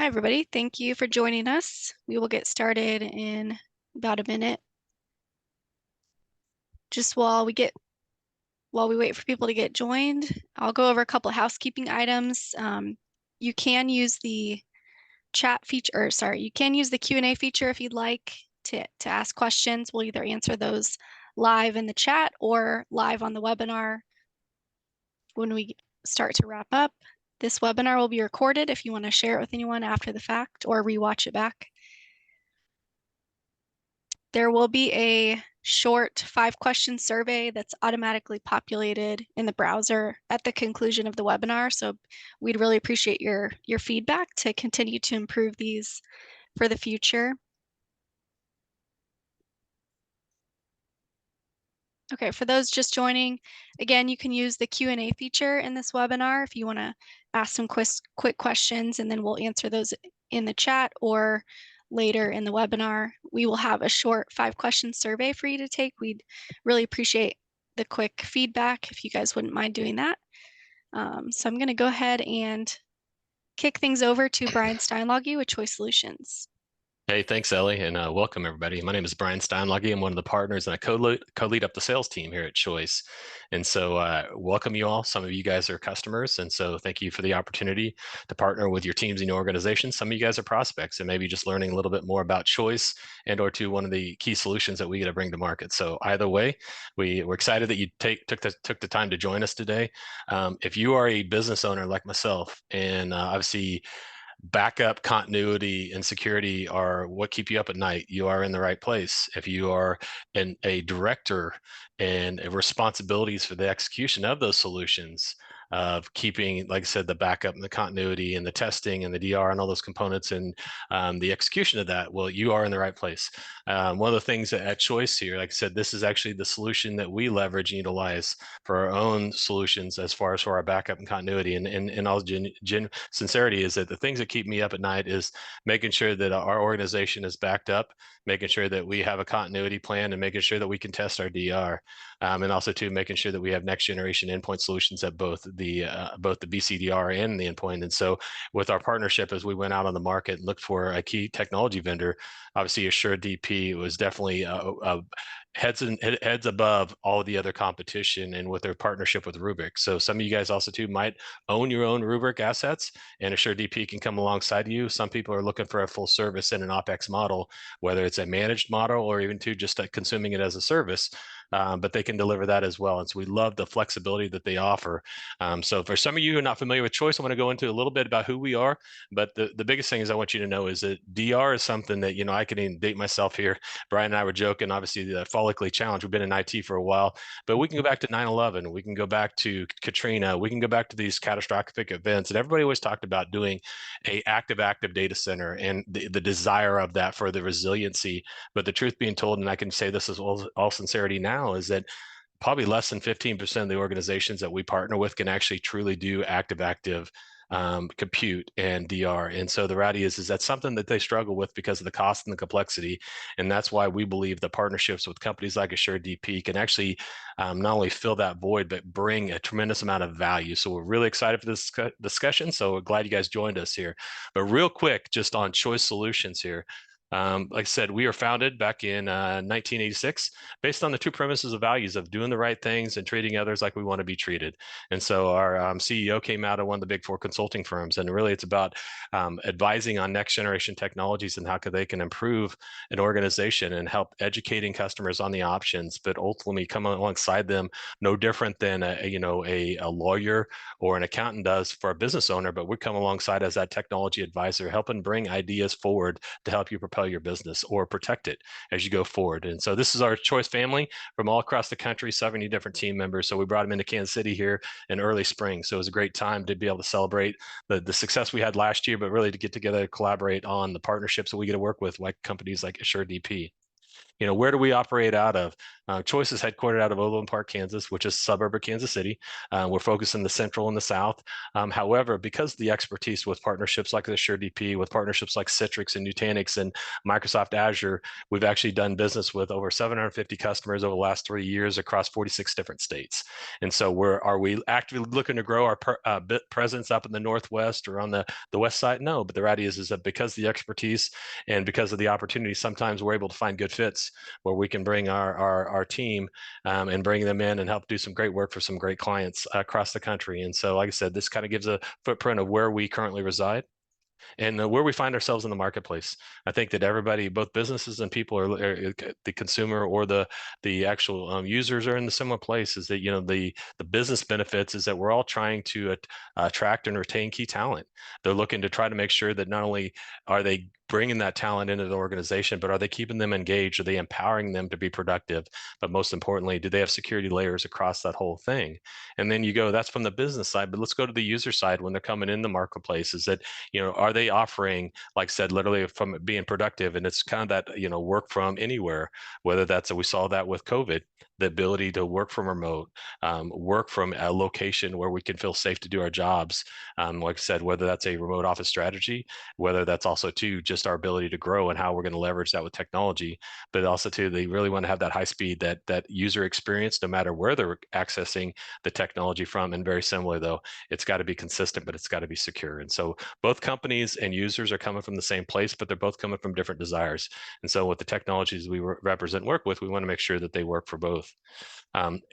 Hi, everybody. Thank you for joining us. We will get started in about a minute. Just while we wait for people to get joined, I'll go over a couple of housekeeping items. You can use the chat feature, or sorry, you can use the Q&A feature if you'd like to ask questions. We'll either answer those live in the chat or live on the webinar when we start to wrap up. This webinar will be recorded if you want to share it with anyone after the fact or rewatch it back. There will be a short 5-question survey that's automatically populated in the browser at the conclusion of the webinar. So we'd really appreciate your feedback to continue to improve these for the future. Okay, for those just joining, again, you can use the Q&A feature in this webinar if you want to ask some quick questions, and then we'll answer those in the chat or later in the webinar. We will have a short 5-question survey for you to take. We'd really appreciate the quick feedback if you guys wouldn't mind doing that. So I'm going to go ahead and kick things over to Brian Steinloggy with Choice Solutions. Hey, thanks, Ellie, and welcome, everybody. My name is Brian Steinloggy. I'm one of the partners, and I co-lead up the sales team here at Choice. And so welcome you all. Some of you guys are customers, and so thank you for the opportunity to partner with your teams and your organizations. Some of you guys are prospects, and maybe just learning a little bit more about Choice and or to one of the key solutions that we get to bring to market. So either way, we're excited that you took the time to join us today. If you are a business owner like myself, and obviously backup, continuity, and security are what keep you up at night, you are in the right place. If you are a director and responsibilities for the execution of those solutions, of keeping, like I said, the backup and the continuity and the testing and the DR and all those components and the execution of that, well, you are in the right place. One of the things at Choice here, like I said, this is actually the solution that we leverage and utilize for our own solutions as far as for our backup and continuity. And in all sincerity is that the things that keep me up at night is making sure that our organization is backed up, making sure that we have a continuity plan, and making sure that we can test our DR. And also too, making sure that we have next generation endpoint solutions at both the BCDR and the endpoint. And so with our partnership, as we went out on the market and looked for a key technology vendor, obviously Assured DP was definitely heads above all the other competition, and with their partnership with Rubrik. So some of you guys also too might own your own Rubrik assets, and Assured DP can come alongside you. Some people are looking for a full service and an OpEx model, whether it's a managed model or even to just consuming it as a service. But they can deliver that as well. And so we love the flexibility that they offer. So for some of you who are not familiar with Choice, I want to go into a little bit about who we are. But the biggest thing is I want you to know is that DR is something that, I can even date myself here. Brian and I were joking, obviously, the follically challenged. We've been in IT for a while, but we can go back to 9/11. We can go back to Katrina. We can go back to these catastrophic events. And everybody always talked about doing a active data center and the desire of that for the resiliency. But the truth being told, and I can say this as all sincerity now, is that probably less than 15% of the organizations that we partner with can actually truly do active compute and DR. And so the reality is that's something that they struggle with because of the cost and the complexity. And that's why we believe the partnerships with companies like Assured DP can actually not only fill that void, but bring a tremendous amount of value. So we're really excited for this discussion. So we're glad you guys joined us here. But real quick, just on Choice Solutions here. Like I said, we were founded back in 1986 based on the two premises of values of doing the right things and treating others like we want to be treated. And so our CEO came out of one of the big four consulting firms, and really it's about advising on next generation technologies and how they can improve an organization and help educating customers on the options, but ultimately come alongside them no different than a lawyer or an accountant does for a business owner, but we come alongside as that technology advisor, helping bring ideas forward to help you propel your business or protect it as you go forward. And so this is our Choice family from all across the country, 70 different team members. So we brought them into Kansas City here in early spring. So it was a great time to be able to celebrate the success we had last year, but really to get together, collaborate on the partnerships that we get to work with, like companies like Assured DP. Where do we operate out of? Choice is headquartered out of Overland Park, Kansas, which is a suburb of Kansas City. We're focused in the central and the south. However, because of the expertise with partnerships like the AssureDP, with partnerships like Citrix and Nutanix and Microsoft Azure, we've actually done business with over 750 customers over the last 3 years across 46 different states. And so, are we actively looking to grow our presence up in the Northwest or on the West side? No, but the reality is that because of the expertise and because of the opportunity, sometimes we're able to find good fits where we can bring our team and bring them in and help do some great work for some great clients across the country. And so, like I said, this kind of gives a footprint of where we currently reside and where we find ourselves in the marketplace. I think that everybody, both businesses and people, are the consumer or the actual users, are in the similar place. Is that the business benefits is that we're all trying to attract and retain key talent. They're looking to try to make sure that not only are they bringing that talent into the organization, but are they keeping them engaged? Are they empowering them to be productive? But most importantly, do they have security layers across that whole thing? And then that's from the business side, but let's go to the user side when they're coming in the marketplace. Is that are they offering, like I said, literally from being productive? And it's kind of that, work from anywhere, whether that's, we saw that with COVID, the ability to work from remote, work from a location where we can feel safe to do our jobs. Like I said, whether that's a remote office strategy, whether that's also too just our ability to grow and how we're going to leverage that with technology, but also too, they really want to have that high speed, that user experience, no matter where they're accessing the technology from. And very similar though, it's got to be consistent, but it's got to be secure. And so both companies and users are coming from the same place, but they're both coming from different desires. And so with the technologies we represent work with, we want to make sure that they work for both.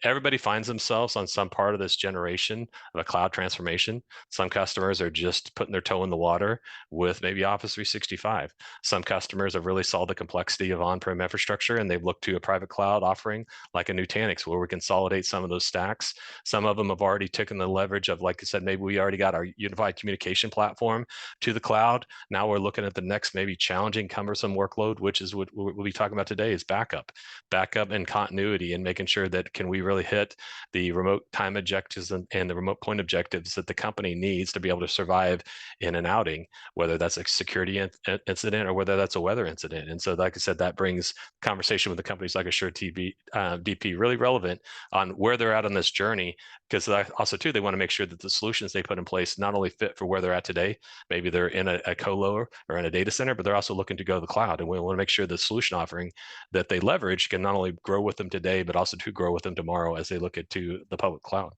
Everybody finds themselves on some part of this generation of a cloud transformation. Some customers are just putting their toe in the water with maybe Office 365. Some customers have really solved the complexity of on-prem infrastructure and they've looked to a private cloud offering like a Nutanix where we consolidate some of those stacks. Some of them have already taken the leverage of, like I said, maybe we already got our unified communication platform to the cloud. Now we're looking at the next maybe challenging, cumbersome workload, which is what we'll be talking about today, is backup and continuity, and making sure that can we really hit the remote time objectives and the remote point objectives that the company needs to be able to survive in an outing, whether that's a security incident or whether that's a weather incident. And so, like I said, that brings conversation with the companies like AssureDP DP really relevant on where they're at on this journey, because also too, they want to make sure that the solutions they put in place not only fit for where they're at today, maybe they're in a colo or in a data center, but they're also looking to go to the cloud. And we want to make sure the solution offering that they leverage can not only grow with them today, but also to grow with them tomorrow as they look into the public cloud.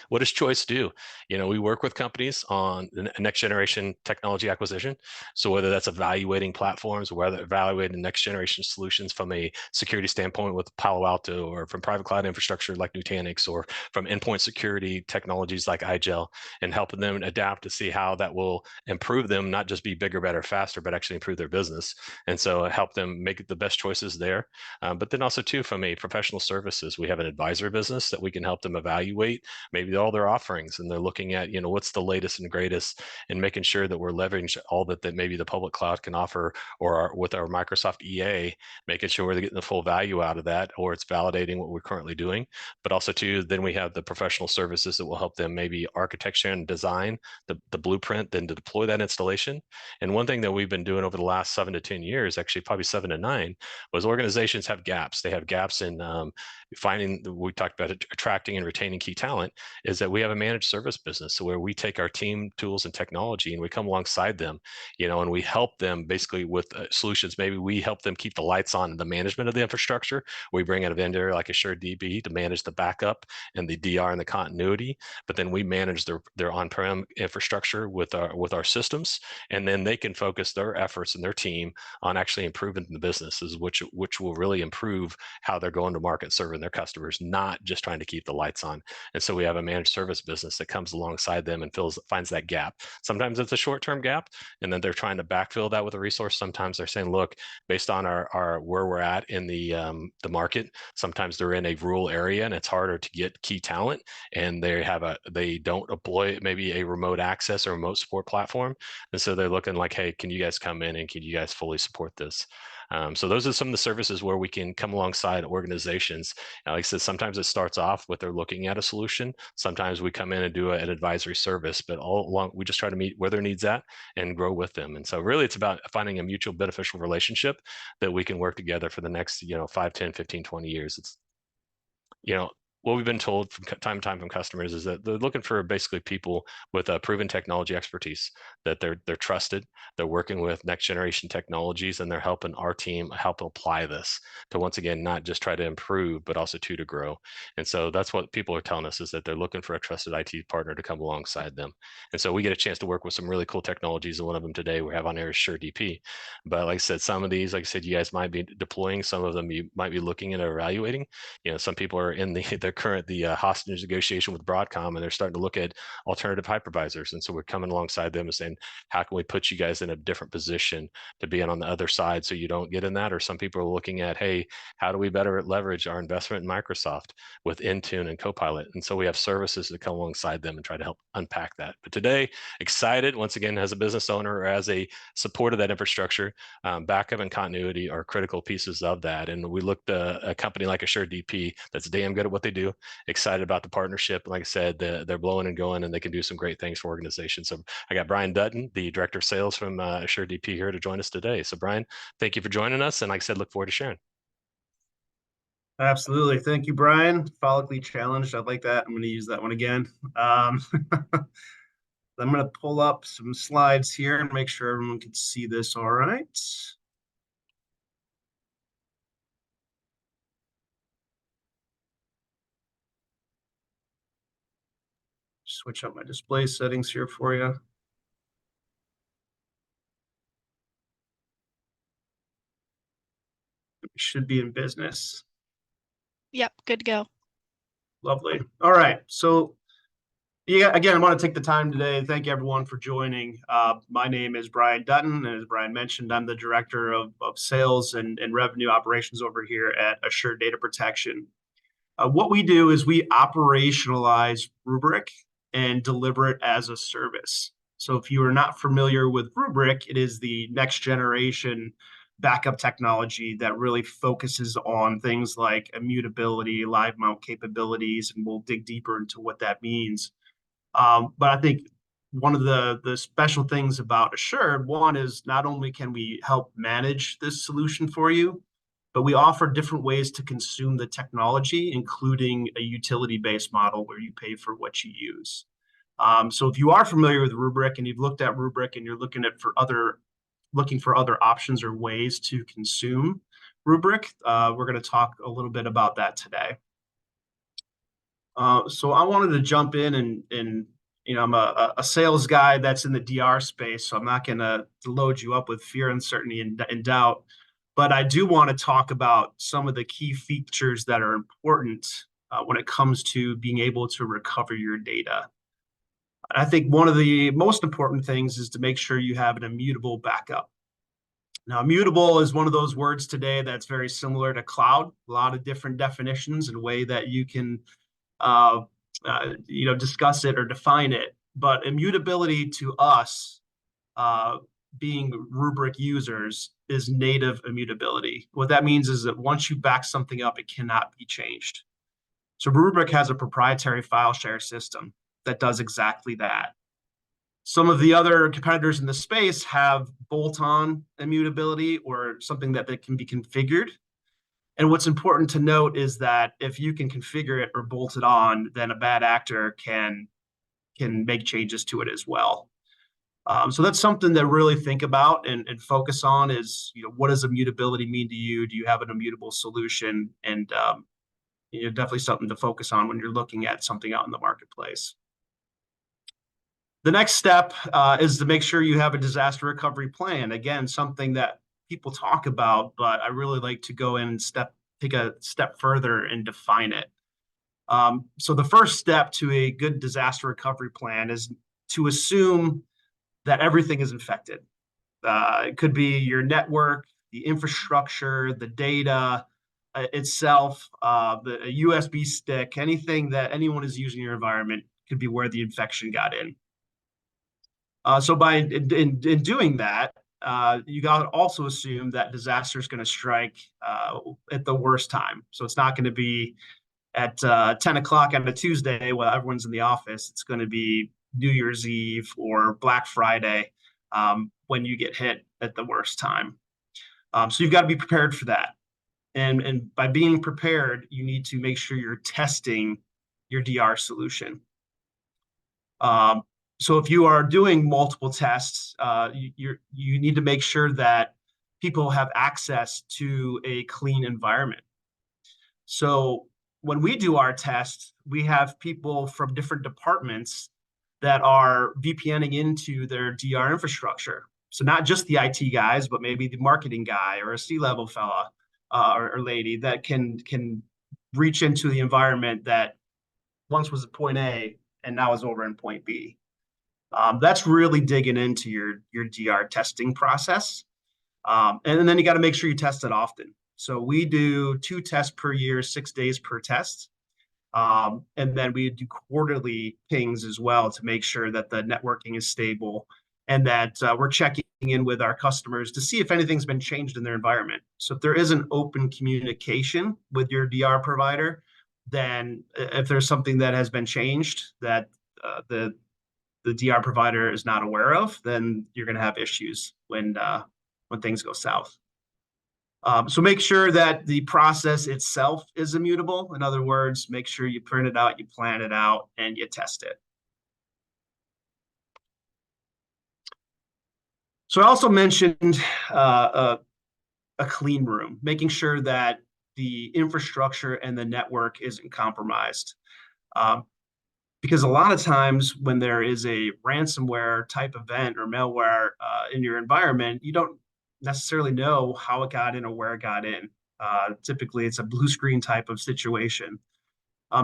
What does Choice do? We work with companies on next generation technology acquisition. So whether that's evaluating platforms, whether evaluating next generation solutions from a security standpoint with Palo Alto, or from private cloud infrastructure like Nutanix, or from endpoint security technologies like iGel, and helping them adapt to see how that will improve them, not just be bigger, better, faster, but actually improve their business. And so help them make the best choices there. But then also too, from a professional services, we have an advisor business that we can help them evaluate maybe all their offerings, and they're looking at what's the latest and greatest, and making sure that we're leveraging all that maybe the public cloud can offer, or with our Microsoft EA, making sure we're getting the full value out of that, or it's validating what we're currently doing. But also too, then we have the professional services that will help them maybe architecture and design the blueprint, then to deploy that installation. And one thing that we've been doing over the last 7 to 10 years, actually probably 7 to 9, was organizations have gaps. They have gaps in finding, we talked about attracting and retaining key talent, is that we have a managed service business. So where we take our team tools and technology and we come alongside them, and we help them basically with solutions. Maybe we help them keep the lights on in the management of the infrastructure. We bring in a vendor like AssureDB to manage the backup and the DR and the continuity, but then we manage their on-prem infrastructure with our systems, and then they can focus their efforts and their team on actually improving the businesses, which will really improve how they're going to market serving their customers, not just trying to keep the lights on. And so we have a managed service business that comes alongside them and finds that gap. Sometimes it's a short-term gap, and then they're trying to backfill that with a resource. Sometimes they're saying, look, based on our where we're at in the market, sometimes they're in a rural area and it's harder to get key talent, and they don't deploy maybe a remote access or remote support platform, and so they're looking like, hey, can you guys come in and can you guys fully support this? So those are some of the services where we can come alongside organizations. Like I said, sometimes it starts off with they're looking at a solution. Sometimes we come in and do an advisory service, but all along we just try to meet where their needs at and grow with them. And so really it's about finding a mutual beneficial relationship that we can work together for the next, 5, 10, 15, 20 years. It's, you know, what we've been told from time to time from customers is that they're looking for basically people with a proven technology expertise, that they're trusted, they're working with next generation technologies, and they're helping our team help apply this to, once again, not just try to improve, but also to grow. And so that's what people are telling us, is that they're looking for a trusted IT partner to come alongside them. And so we get a chance to work with some really cool technologies, and one of them today we have on air is SureDP. But like I said, some of these, like I said, you guys might be deploying, some of them you might be looking at evaluating. Some people are in the hostage negotiation with Broadcom, and they're starting to look at alternative hypervisors. And so we're coming alongside them and saying, how can we put you guys in a different position to be on the other side so you don't get in that? Or some people are looking at, hey, how do we better leverage our investment in Microsoft with Intune and Copilot? And so we have services that come alongside them and try to help unpack that. But today, excited once again as a business owner or as a support of that infrastructure, backup and continuity are critical pieces of that. And we looked at a company like AssureDP that's damn good at what they do. Excited about the partnership. Like I said, they're blowing and going, and they can do some great things for organizations. So I got Brian Dutton, the director of sales from AssureDP, here to join us today. So Brian, thank you for joining us, and like I said, look forward to sharing. Absolutely. Thank you, Brian. Follically challenged. I like that. I'm going to use that one again. I'm going to pull up some slides here and make sure everyone can see this all right. Switch up my display settings here for you. We should be in business. Yep, good to go. Lovely. All right. So yeah, again, I want to take the time today. Thank everyone for joining. My name is Brian Dutton, and as Brian mentioned, I'm the director of sales and revenue operations over here at Assured Data Protection. What we do is we operationalize Rubrik and deliver it as a service. So if you are not familiar with Rubrik, it is the next generation backup technology that really focuses on things like immutability, live mount capabilities, and we'll dig deeper into what that means. But I think one of the special things about Assured, one is not only can we help manage this solution for you, but we offer different ways to consume the technology, including a utility-based model where you pay for what you use. So if you are familiar with Rubrik and you've looked at Rubrik and you're looking for other options or ways to consume Rubrik, we're going to talk a little bit about that today. So I wanted to jump in and I'm a sales guy that's in the DR space, so I'm not going to load you up with fear, uncertainty, and doubt. But I do want to talk about some of the key features that are important when it comes to being able to recover your data. I think one of the most important things is to make sure you have an immutable backup. Now, immutable is one of those words today that's very similar to cloud. A lot of different definitions and way that you can discuss it or define it. But immutability to us, being Rubrik users, is native immutability. What that means is that once you back something up, it cannot be changed. So Rubrik has a proprietary file share system that does exactly that. Some of the other competitors in the space have bolt-on immutability or something that can be configured. And what's important to note is that if you can configure it or bolt it on, then a bad actor can make changes to it as well. So that's something to really think about and focus on is, what does immutability mean to you? Do you have an immutable solution? And definitely something to focus on when you're looking at something out in the marketplace. The next step is to make sure you have a disaster recovery plan. Again, something that people talk about, but I really like to go in and take a step further and define it. So the first step to a good disaster recovery plan is to assume that everything is infected. It could be your network, the infrastructure, the data itself, a USB stick, anything that anyone is using in your environment could be where the infection got in. So by in doing that, you got to also assume that disaster is going to strike at the worst time. So it's not going to be at 10 o'clock on a Tuesday while everyone's in the office. It's going to be New Year's Eve or Black Friday when you get hit at the worst time. So you've got to be prepared for that. And by being prepared, you need to make sure you're testing your DR solution. So if you are doing multiple tests, you need to make sure that people have access to a clean environment. So when we do our tests, we have people from different departments that are VPNing into their DR infrastructure. So not just the IT guys, but maybe the marketing guy or a C-level fella or lady that can reach into the environment that once was at point A and now is over in point B. That's really digging into your DR testing process. And then you got to make sure you test it often. So we do 2 tests per year, 6 days per test. And then we do quarterly pings as well to make sure that the networking is stable and that we're checking in with our customers to see if anything's been changed in their environment. So if there is an open communication with your DR provider, then if there's something that has been changed that the DR provider is not aware of, then you're going to have issues when things go south. So make sure that the process itself is immutable. In other words, make sure you print it out, you plan it out, and you test it. So I also mentioned a clean room, making sure that the infrastructure and the network isn't compromised. Because a lot of times when there is a ransomware type event or malware in your environment, you don't necessarily know how it got in or where it got in. Typically, it's a blue screen type of situation.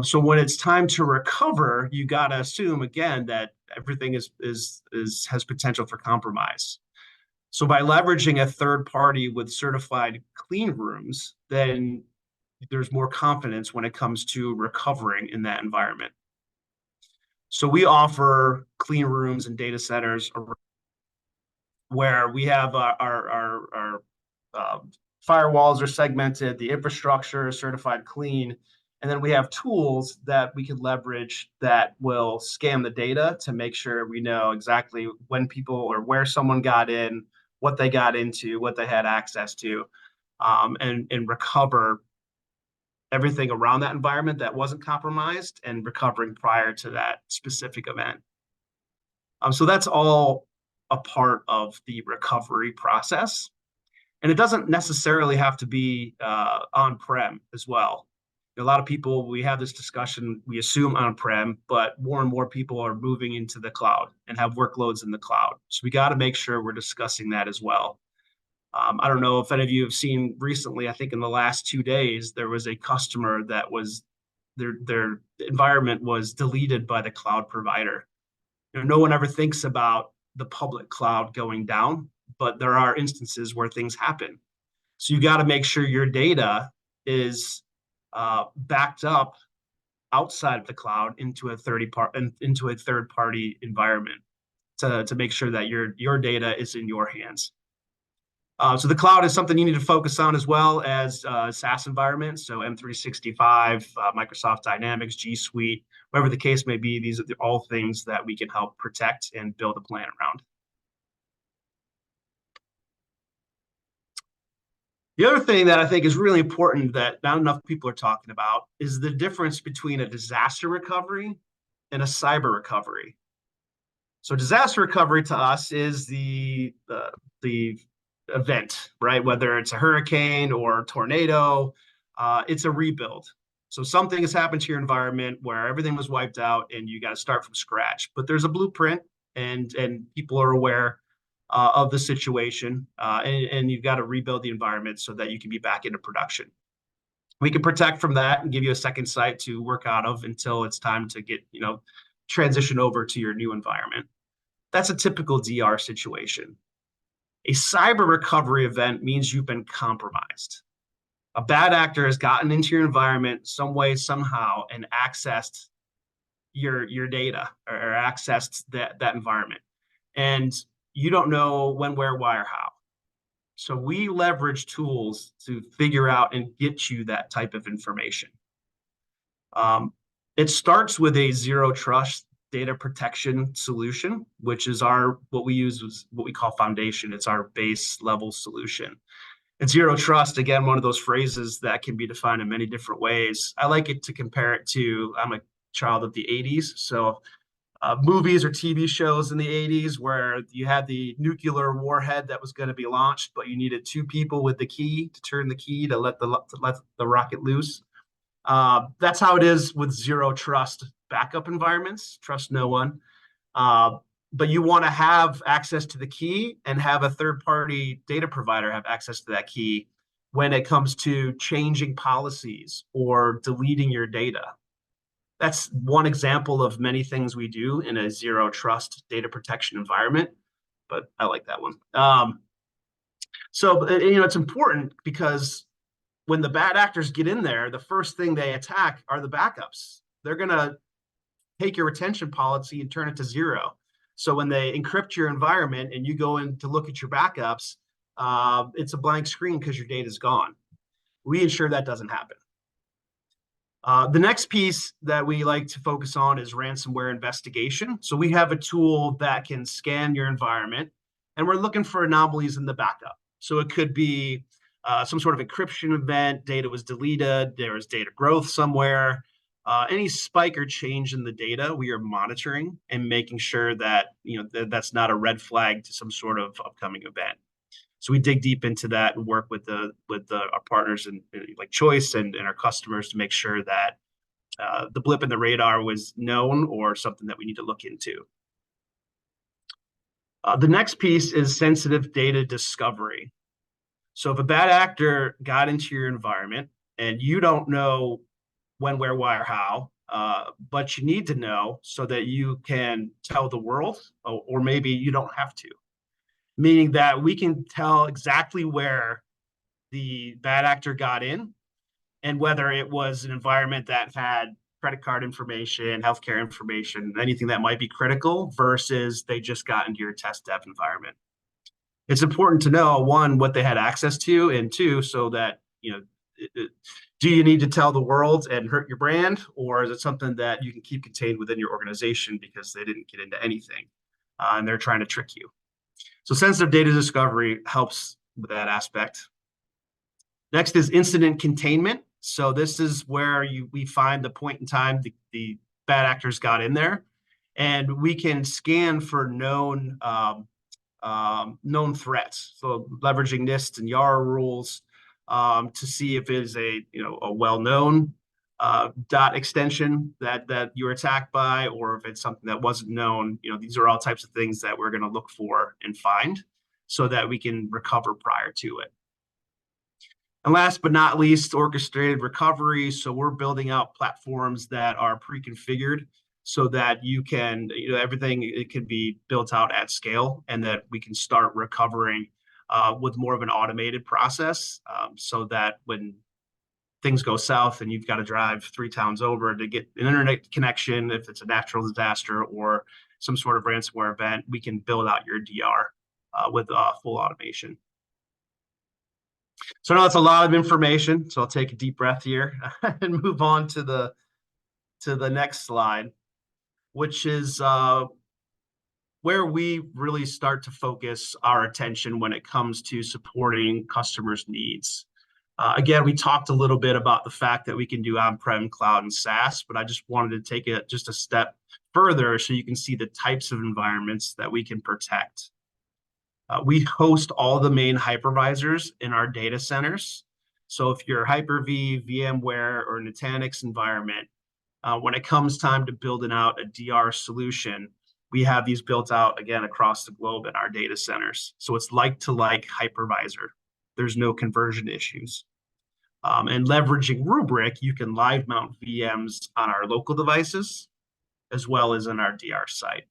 So when it's time to recover, you got to assume again that everything has potential for compromise. So by leveraging a third party with certified clean rooms, then there's more confidence when it comes to recovering in that environment. So we offer clean rooms and data centers where we have our firewalls are segmented, the infrastructure is certified clean, and then we have tools that we can leverage that will scan the data to make sure we know exactly when people or where someone got in, what they got into, what they had access to, and recover everything around that environment that wasn't compromised and recovering prior to that specific event. So that's all a part of the recovery process. And it doesn't necessarily have to be on-prem as well. A lot of people, we have this discussion, we assume on-prem, but more and more people are moving into the cloud and have workloads in the cloud. So we got to make sure we're discussing that as well. I don't know if any of you have seen recently, I think in the last 2 days, there was a customer that was, their environment was deleted by the cloud provider. No one ever thinks about the public cloud going down, but there are instances where things happen. So you got to make sure your data is backed up outside of the cloud into a third party environment to make sure that your data is in your hands. So the cloud is something you need to focus on as well as SaaS environments. So M365, Microsoft Dynamics, G Suite, whatever the case may be, these are all things that we can help protect and build a plan around. The other thing that I think is really important that not enough people are talking about is the difference between a disaster recovery and a cyber recovery. So disaster recovery to us is the event, right? Whether it's a hurricane or a tornado, it's a rebuild. So something has happened to your environment where everything was wiped out and you got to start from scratch. But there's a blueprint and people are aware of the situation and you've got to rebuild the environment so that you can be back into production. We can protect from that and give you a second site to work out of until it's time to get, transition over to your new environment. That's a typical DR situation. A cyber recovery event means you've been compromised. A bad actor has gotten into your environment some way, somehow, and accessed your data or accessed that environment. And you don't know when, where, why, or how. So we leverage tools to figure out and get you that type of information. It starts with a zero trust data protection solution, which is what we use is what we call foundation. It's our base level solution. And zero trust, again, one of those phrases that can be defined in many different ways. I like it to compare it to, I'm a child of the 80s. So movies or TV shows in the 80s where you had the nuclear warhead that was going to be launched, but you needed two people with the key to turn the key to let the rocket loose. That's how it is with zero trust backup environments. Trust no one. But you want to have access to the key and have a third-party data provider have access to that key when it comes to changing policies or deleting your data. That's one example of many things we do in a zero trust data protection environment, but I like that one. So it's important because when the bad actors get in there, the first thing they attack are the backups. They're going to take your retention policy and turn it to zero. So when they encrypt your environment and you go in to look at your backups, it's a blank screen because your data is gone. We ensure that doesn't happen. The next piece that we like to focus on is ransomware investigation. So we have a tool that can scan your environment, and we're looking for anomalies in the backup. So it could be some sort of encryption event, data was deleted, there was data growth somewhere. Any spike or change in the data, we are monitoring and making sure that that's not a red flag to some sort of upcoming event. So we dig deep into that and work with our partners and like Choice and our customers to make sure that the blip in the radar was known or something that we need to look into. The next piece is sensitive data discovery. So if a bad actor got into your environment and you don't know when, where, why, or how, but you need to know so that you can tell the world, or maybe you don't have to. Meaning that we can tell exactly where the bad actor got in and whether it was an environment that had credit card information, healthcare information, anything that might be critical versus they just got into your test dev environment. It's important to know, one, what they had access to, and two, so that, do you need to tell the world and hurt your brand, or is it something that you can keep contained within your organization because they didn't get into anything and they're trying to trick you? So sensitive data discovery helps with that aspect. Next is incident containment. So this is where we find the point in time the bad actors got in there, and we can scan for known threats. So leveraging NIST and YARA rules to see if it is a well-known dot extension that you were attacked by, or if it's something that wasn't known. These are all types of things that we're going to look for and find so that we can recover prior to it. And last but not least, orchestrated recovery. So we're building out platforms that are pre-configured so that you can, everything, it can be built out at scale, and that we can start recovering with more of an automated process, so that when things go south and you've got to drive 3 towns over to get an internet connection, if it's a natural disaster or some sort of ransomware event, we can build out your DR with full automation. So I know that's a lot of information, so I'll take a deep breath here and move on to the next slide, which is where we really start to focus our attention when it comes to supporting customers' needs. Again, we talked a little bit about the fact that we can do on-prem, cloud, and SaaS, but I just wanted to take it just a step further so you can see the types of environments that we can protect. We host all the main hypervisors in our data centers. So if you're Hyper-V, VMware, or Nutanix environment, when it comes time to building out a DR solution, we have these built out, again, across the globe in our data centers. So it's like-to-like hypervisor. There's no conversion issues. And leveraging Rubrik, you can live mount VMs on our local devices as well as in our DR site.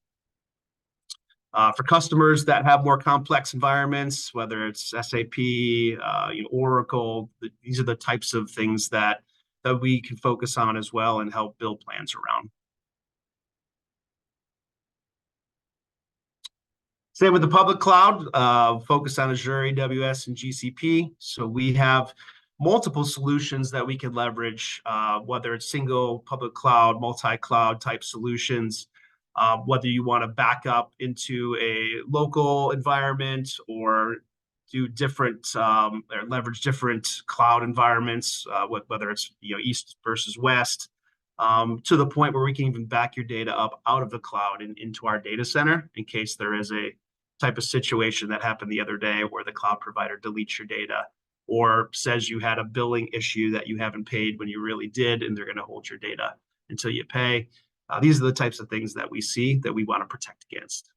For customers that have more complex environments, whether it's SAP, Oracle, these are the types of things that we can focus on as well and help build plans around. Same with the public cloud, focus on Azure, AWS, and GCP. So we have multiple solutions that we can leverage, whether it's single public cloud, multi-cloud type solutions, whether you want to back up into a local environment or do different or leverage different cloud environments, whether it's east versus west, to the point where we can even back your data up out of the cloud and into our data center in case there is a type of situation that happened the other day where the cloud provider deletes your data or says you had a billing issue that you haven't paid when you really did, and they're going to hold your data until you pay. These are the types of things that we see that we want to protect against.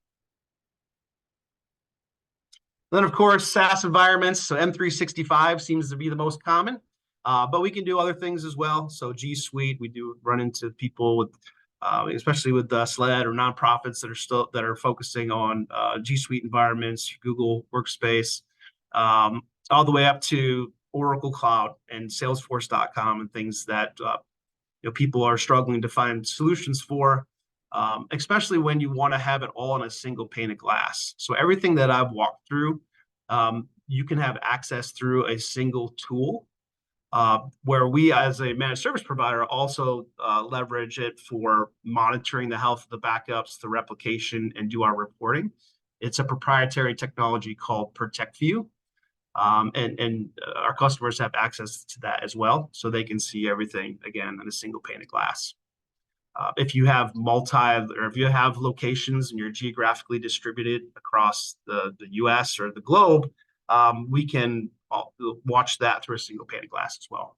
Then, of course, SaaS environments. So M365 seems to be the most common, but we can do other things as well. So G Suite, we do run into people with, especially with SLED or nonprofits that are focusing on G Suite environments, Google Workspace, all the way up to Oracle Cloud and Salesforce.com and things that people are struggling to find solutions for. Especially when you want to have it all in a single pane of glass. So everything that I've walked through, you can have access through a single tool, where we as a managed service provider also leverage it for monitoring the health of the backups, the replication, and do our reporting. It's a proprietary technology called ProtectView. And our customers have access to that as well, so they can see everything, again, in a single pane of glass. If you have if you have locations and you're geographically distributed across the US or the globe, we can watch that through a single pane of glass as well.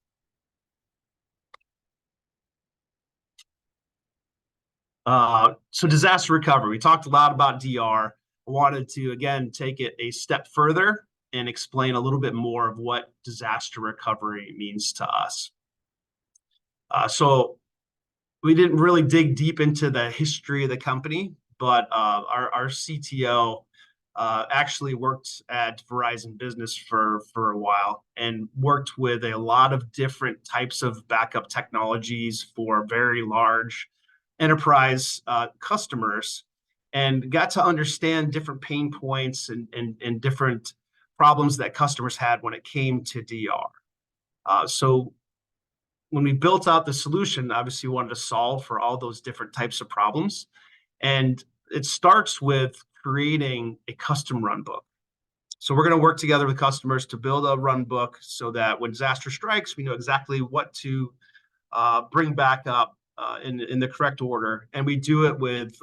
So disaster recovery, we talked a lot about DR. I wanted to, again, take it a step further and explain a little bit more of what disaster recovery means to us. So we didn't really dig deep into the history of the company, but our CTO actually worked at Verizon Business for a while and worked with a lot of different types of backup technologies for very large enterprise customers, and got to understand different pain points and different problems that customers had when it came to DR. So when we built out the solution, obviously we wanted to solve for all those different types of problems. And it starts with creating a custom run book. So we're going to work together with customers to build a run book so that when disaster strikes, we know exactly what to bring back up in the correct order. And we do it with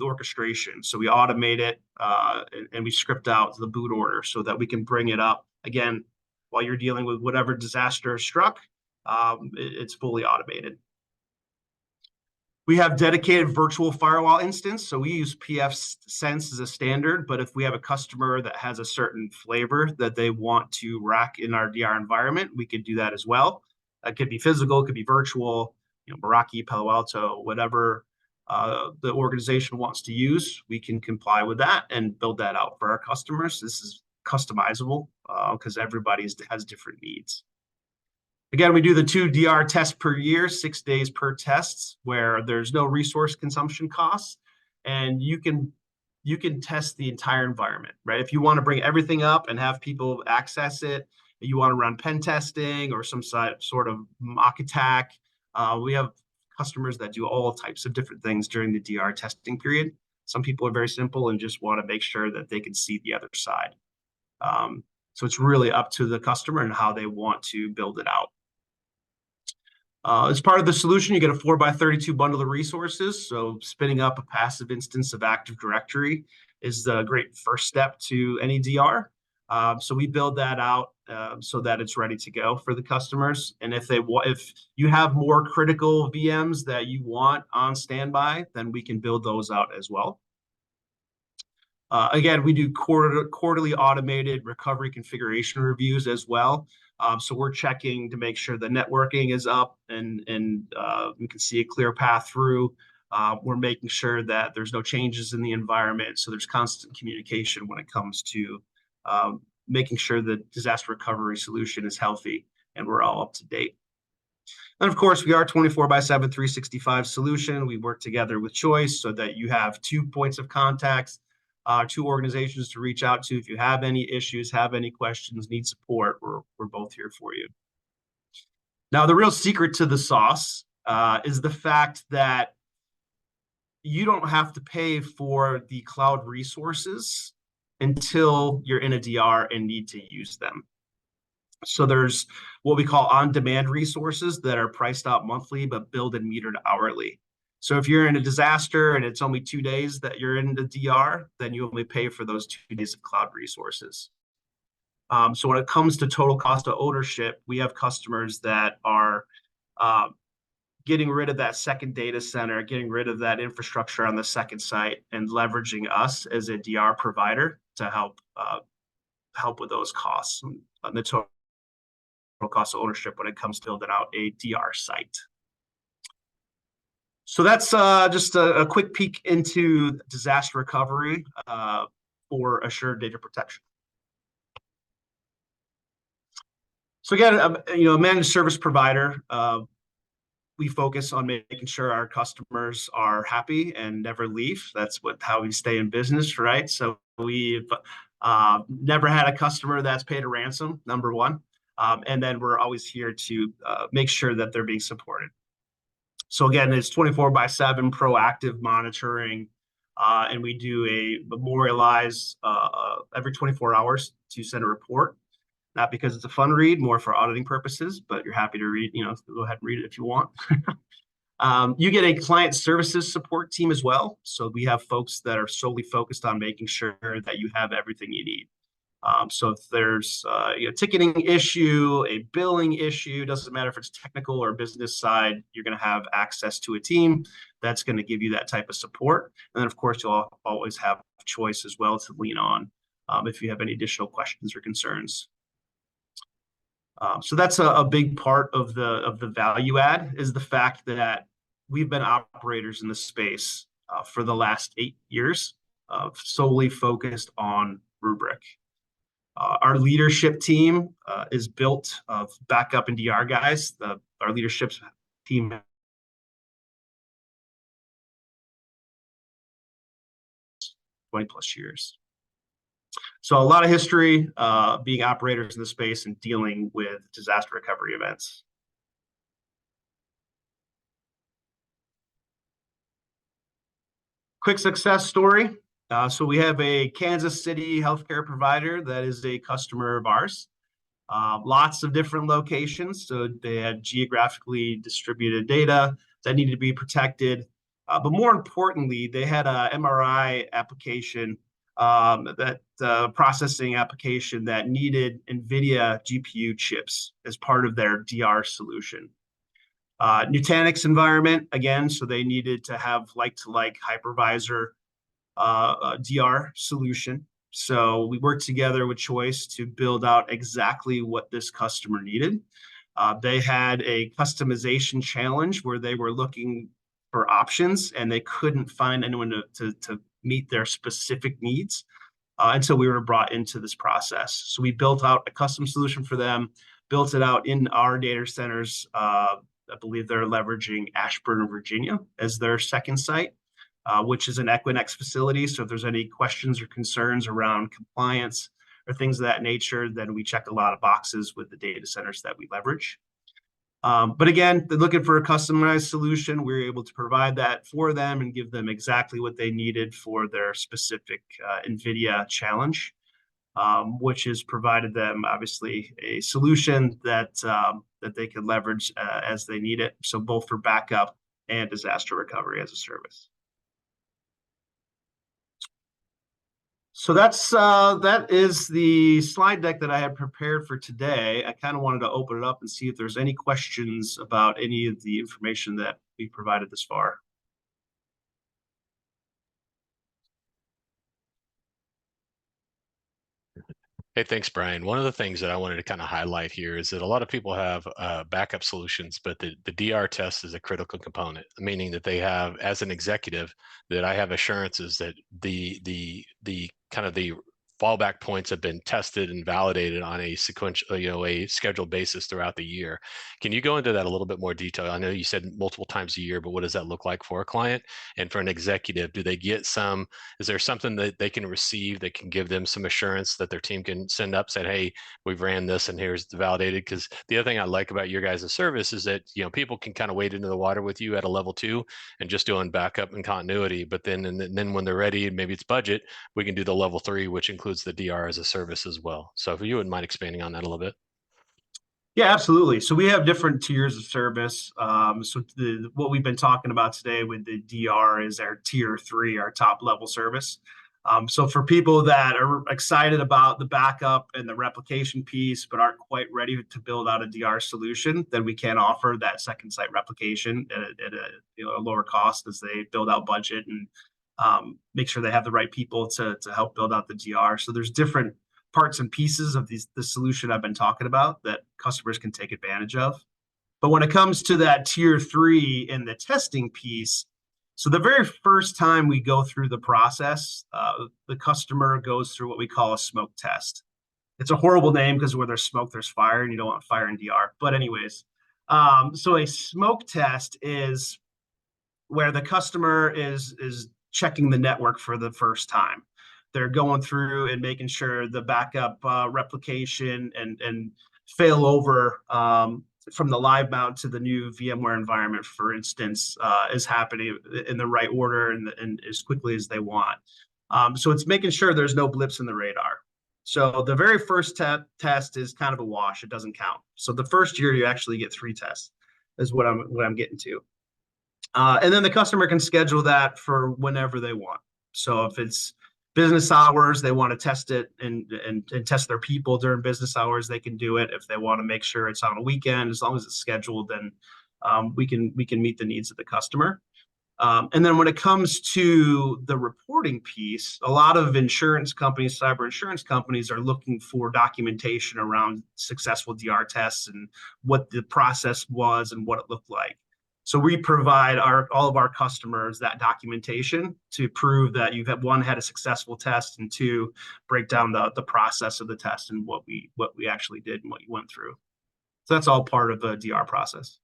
orchestration. So we automate it and we script out the boot order so that we can bring it up, again, while you're dealing with whatever disaster struck. It's fully automated. We have dedicated virtual firewall instance. So we use pfSense as a standard, but if we have a customer that has a certain flavor that they want to rack in our DR environment, we could do that as well. It could be physical, it could be virtual, Meraki, Palo Alto, whatever the organization wants to use, we can comply with that and build that out for our customers. This is customizable because everybody has different needs. Again, we do the 2 DR tests per year, 6 days per test, where there's no resource consumption costs, and you can test the entire environment, right? If you want to bring everything up and have people access it, you want to run pen testing or some sort of mock attack, we have customers that do all types of different things during the DR testing period. Some people are very simple and just want to make sure that they can see the other side. So it's really up to the customer and how they want to build it out. As part of the solution, you get a 4x32 bundle of resources. So spinning up a passive instance of Active Directory is the great first step to any DR. So we build that out so that it's ready to go for the customers. And if you have more critical VMs that you want on standby, then we can build those out as well. Again, we do quarterly automated recovery configuration reviews as well. So we're checking to make sure the networking is up and we can see a clear path through. We're making sure that there's no changes in the environment. So there's constant communication when it comes to making sure the disaster recovery solution is healthy and we're all up to date. And of course, we are 24/7, 365 solution. We work together with Choice so that you have 2 points of contacts. two organizations to reach out to if you have any issues, have any questions, need support. We're both here for you. Now, the real secret to the sauce is the fact that you don't have to pay for the cloud resources until you're in a DR and need to use them. So there's what we call on-demand resources that are priced out monthly but billed and metered hourly. So if you're in a disaster and it's only 2 days that you're in the DR, then you only pay for those 2 days of cloud resources. So when it comes to total cost of ownership, we have customers that are getting rid of that second data center, getting rid of that infrastructure on the second site, and leveraging us as a DR provider to help with those costs and the total cost of ownership when it comes to building out a DR site. So that's just a quick peek into disaster recovery for assured data protection. So again, a managed service provider, we focus on making sure our customers are happy and never leave. That's how we stay in business, right? So we've never had a customer that's paid a ransom, number one. And then we're always here to make sure that they're being supported. So again, it's 24/7 proactive monitoring, and we do a memorialize every 24 hours to send a report. Not because it's a fun read, more for auditing purposes, but you're happy to read, go ahead and read it if you want. You get a client services support team as well. So we have folks that are solely focused on making sure that you have everything you need. So if there's a ticketing issue, a billing issue, doesn't matter if it's technical or business side, you're going to have access to a team that's going to give you that type of support. And then, of course, you'll always have choice as well to lean on if you have any additional questions or concerns. So that's a big part of the value add, is the fact that we've been operators in this space for the last 8 years, solely focused on Rubrik. Our leadership team is built of backup and DR guys. Our leadership team 20+ years. So a lot of history being operators in the space and dealing with disaster recovery events. Quick success story. So we have a Kansas City healthcare provider that is a customer of ours. Lots of different locations. So they had geographically distributed data that needed to be protected. But more importantly, they had a MRI application, processing application that needed NVIDIA GPU chips as part of their DR solution. Nutanix environment, again, so they needed to have like-to-like hypervisor DR solution. So we worked together with Choice to build out exactly what this customer needed. They had a customization challenge where they were looking for options and they couldn't find anyone to meet their specific needs. And so we were brought into this process. So we built out a custom solution for them, built it out in our data centers. I believe they're leveraging Ashburn, Virginia as their second site, which is an Equinix facility. So if there's any questions or concerns around compliance or things of that nature, then we check a lot of boxes with the data centers that we leverage. But again, they're looking for a customized solution. We were able to provide that for them and give them exactly what they needed for their specific NVIDIA challenge, which has provided them, obviously, a solution that they can leverage as they need it. So both for backup and disaster recovery as a service. So that is the slide deck that I had prepared for today. I kind of wanted to open it up and see if there's any questions about any of the information that we provided this far. Hey, thanks, Brian. One of the things that I wanted to kind of highlight here is that a lot of people have backup solutions, but the DR test is a critical component, meaning that they have, as an executive, that I have assurances that the kind of the fallback points have been tested and validated on a sequential, a scheduled basis throughout the year. Can you go into that a little bit more detail? I know you said multiple times a year, but what does that look like for a client? And for an executive, do they get some, is there something that they can receive that can give them some assurance that their team can send up, said, hey, we've ran this and here's the validated? Because the other thing I like about your guys' service is that, people can kind of wade into the water with you at a level 2 and just doing backup and continuity. But then when they're ready, maybe it's budget, we can do the level 3, which includes the DR as a service as well. So if you wouldn't mind expanding on that a little bit. Yeah, absolutely. So we have different tiers of service. What we've been talking about today with the DR is our tier 3, our top level service. So for people that are excited about the backup and the replication piece, but aren't quite ready to build out a DR solution, then we can offer that second site replication at a lower cost as they build out budget and make sure they have the right people to help build out the DR. So there's different parts and pieces of the solution I've been talking about that customers can take advantage of. But when it comes to that tier 3 and the testing piece, so the very first time we go through the process, the customer goes through what we call a smoke test. It's a horrible name because where there's smoke, there's fire, and you don't want fire in DR. But anyways, so a smoke test is where the customer is checking the network for the first time. They're going through and making sure the backup replication and failover from the live mount to the new VMware environment, for instance, is happening in the right order and as quickly as they want. So it's making sure there's no blips in the radar. So the very first test is kind of a wash. It doesn't count. So the first year you actually get 3 tests is what I'm getting to. And then the customer can schedule that for whenever they want. So if it's business hours, they want to test it and test their people during business hours, they can do it. If they want to make sure it's on a weekend, as long as it's scheduled, then we can meet the needs of the customer. And then when it comes to the reporting piece, a lot of insurance companies, cyber insurance companies, are looking for documentation around successful DR tests and what the process was and what it looked like. So we provide all of our customers that documentation to prove that you've had a successful test, and 2, break down the process of the test and what we actually did and what you went through. So that's all part of the DR process.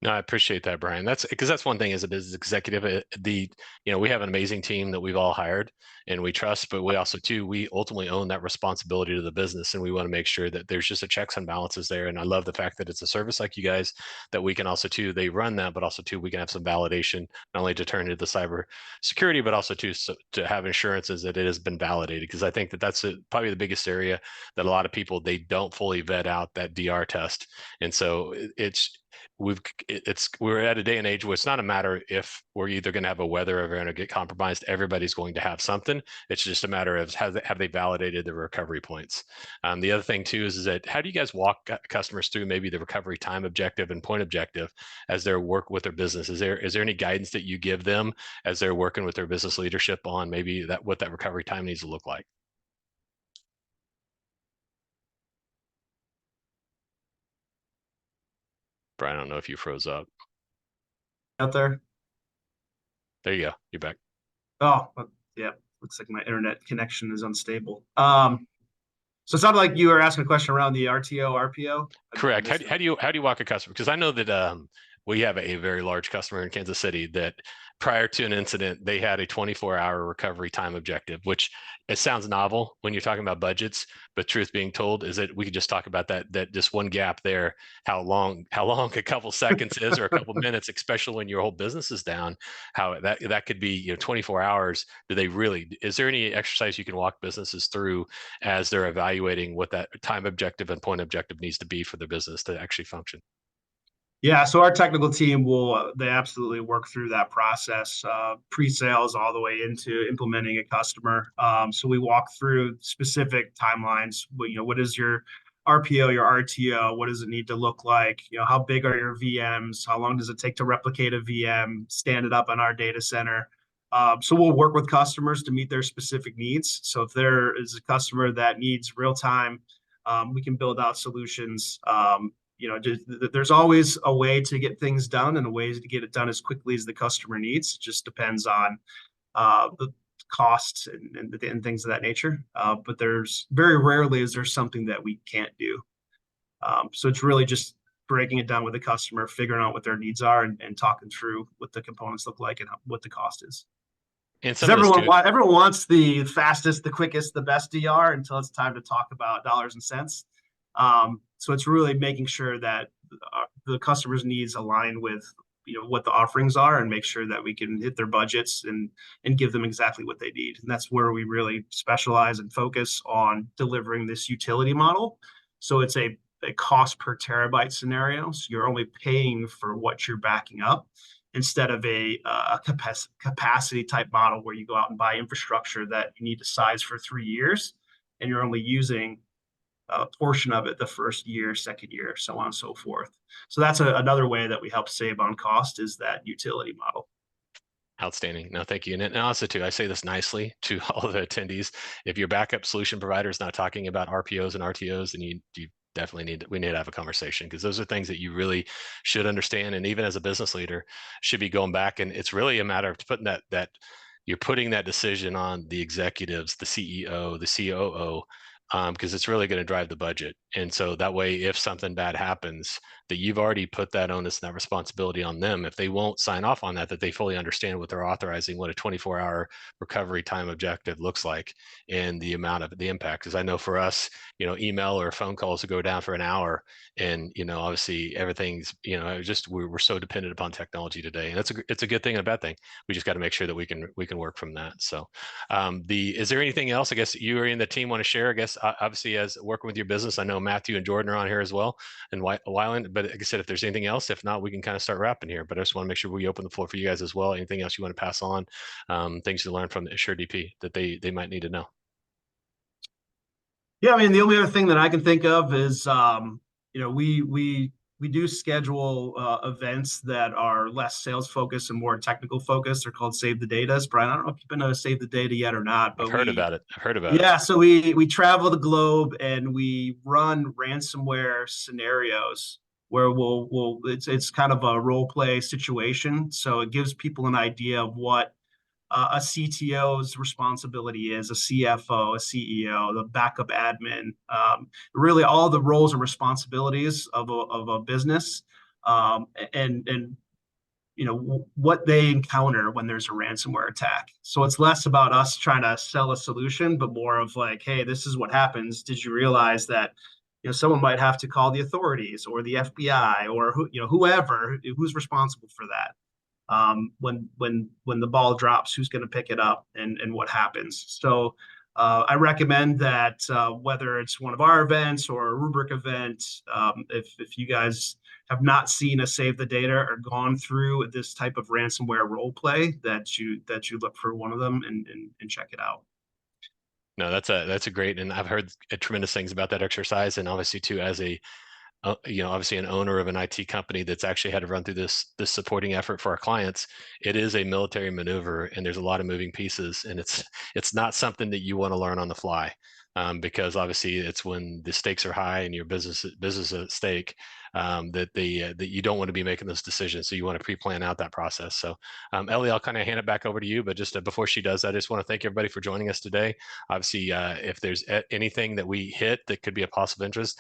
No, I appreciate that, Brian. That's because that's one thing as a business executive. We have an amazing team that we've all hired and we trust, but we also we ultimately own that responsibility to the business, and we want to make sure that there's just a checks and balances there. And I love the fact that it's a service like you guys that we can also they run that, but also we can have some validation not only to turn into the cyber security, but also to have assurances that it has been validated. Because I think that that's probably the biggest area that a lot of people they don't fully vet out that DR test, and so we're at a day and age where it's not a matter if we're either going to have a weather or going to get compromised. Everybody's going to have something. It's just a matter of have they validated the recovery points. The other thing too is that how do you guys walk customers through maybe the recovery time objective and point objective as they work with their business? Is there any guidance that you give them as they're working with their business leadership on maybe what that recovery time needs to look like? Brian, I don't know if you froze up. Out there? There you go. You're back. Oh, yeah. Looks like my internet connection is unstable. So it sounded like you were asking a question around the RTO, RPO. Correct. How do you walk a customer? Because I know that we have a very large customer in Kansas City that prior to an incident, they had a 24-hour recovery time objective, which it sounds novel when you're talking about budgets, but truth being told is that we could just talk about that just one gap there, how long a couple seconds is or a couple minutes, especially when your whole business is down, how that could be 24 hours. Is there any exercise you can walk businesses through as they're evaluating what that time objective and point objective needs to be for the business to actually function? Yeah, so our technical team they absolutely work through that process, pre-sales all the way into implementing a customer. So we walk through specific timelines. What is your RPO, your RTO? What does it need to look like? How big are your VMs? How long does it take to replicate a VM, stand it up on our data center? So we'll work with customers to meet their specific needs. So if there is a customer that needs real time, we can build out solutions. There's always a way to get things done and a way to get it done as quickly as the customer needs. It just depends on costs and things of that nature. But there's very rarely is there something that we can't do. So it's really just breaking it down with the customer, figuring out what their needs are, and talking through what the components look like and what the cost is. And Because everyone wants the fastest, the quickest, the best DR until it's time to talk about dollars and cents. So it's really making sure that the customer's needs align with what the offerings are, and make sure that we can hit their budgets and give them exactly what they need. And that's where we really specialize and focus on delivering this utility model. So it's a cost per terabyte scenario. So you're only paying for what you're backing up, instead of a capacity type model where you go out and buy infrastructure that you need to size for 3 years, and you're only using a portion of it the first year, second year, so on and so forth. So that's another way that we help save on cost, is that utility model. Outstanding. No, thank you. And also too, I say this nicely to all the attendees. If your backup solution provider is not talking about RPOs and RTOs, then you definitely we need to have a conversation, because those are things that you really should understand. And even as a business leader, should be going back. And it's really a matter of putting that you're putting that decision on the executives, the CEO, the COO, because it's really going to drive the budget. And so that way, if something bad happens, that you've already put that onus and that responsibility on them. If they won't sign off on that, that they fully understand what they're authorizing, what a 24-hour recovery time objective looks like, and the amount of the impact. Because I know for us, email or phone calls to go down for an hour, and obviously everything's just we're so dependent upon technology today, and it's a good thing and a bad thing. We just got to make sure that we can work from that. So, is there anything else? I guess you or in the team want to share? I guess obviously, as working with your business, I know Matthew and Jordan are on here as well, and Wyland. But like I said, if there's anything else, if not, we can kind of start wrapping here. But I just want to make sure we open the floor for you guys as well. Anything else you want to pass on? Things you learned from the Assure DP that they might need to know. Yeah, I mean, the only other thing that I can think of is, we do schedule events that are less sales focused and more technical focused. They're called Save the Datas. Brian, I don't know if you've been to Save the Data yet or not, but I've heard about it. Yeah, so we travel the globe and we run ransomware scenarios where it's kind of a role play situation. So it gives people an idea of what a CTO's responsibility is, a CFO, a CEO, the backup admin, really all the roles and responsibilities of a business, and what they encounter when there's a ransomware attack. So it's less about us trying to sell a solution, but more of like, hey, this is what happens. Did you realize that someone might have to call the authorities or the FBI or whoever who's responsible for that? When the ball drops, who's going to pick it up, and what happens. So I recommend that whether it's one of our events or a Rubrik event, if you guys have not seen a Save the Data or gone through this type of ransomware role play, that you look for one of them and check it out. No, that's a great, and I've heard tremendous things about that exercise. And obviously too, as a obviously an owner of an IT company that's actually had to run through this supporting effort for our clients, it is a military maneuver, and there's a lot of moving pieces, and it's not something that you want to learn on the fly, because obviously it's when the stakes are high and your business at stake, that you don't want to be making those decisions. So you want to pre-plan out that process. So Ellie, I'll kind of hand it back over to you, but just before she does, I just want to thank everybody for joining us today. Obviously, if there's anything that we hit that could be a possible interest,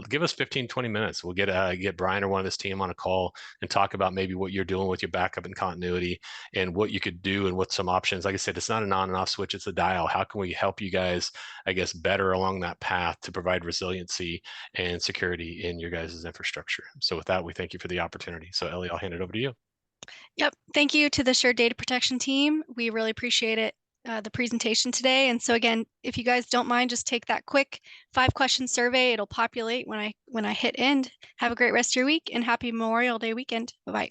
give us 15-20 minutes. We'll get Brian or one of this team on a call and talk about maybe what you're doing with your backup and continuity, and what you could do, and what some options. Like I said, it's not an on and off switch, it's a dial. How can we help you guys, I guess, better along that path to provide resiliency and security in your guys' infrastructure? So with that, we thank you for the opportunity. So Ellie, I'll hand it over to you. Yep. Thank you to the Assure Data Protection team. We really appreciate it, the presentation today. And so again, if you guys don't mind, just take that quick 5-question survey. It'll populate when I hit end. Have a great rest of your week, and happy Memorial Day weekend. Bye-bye.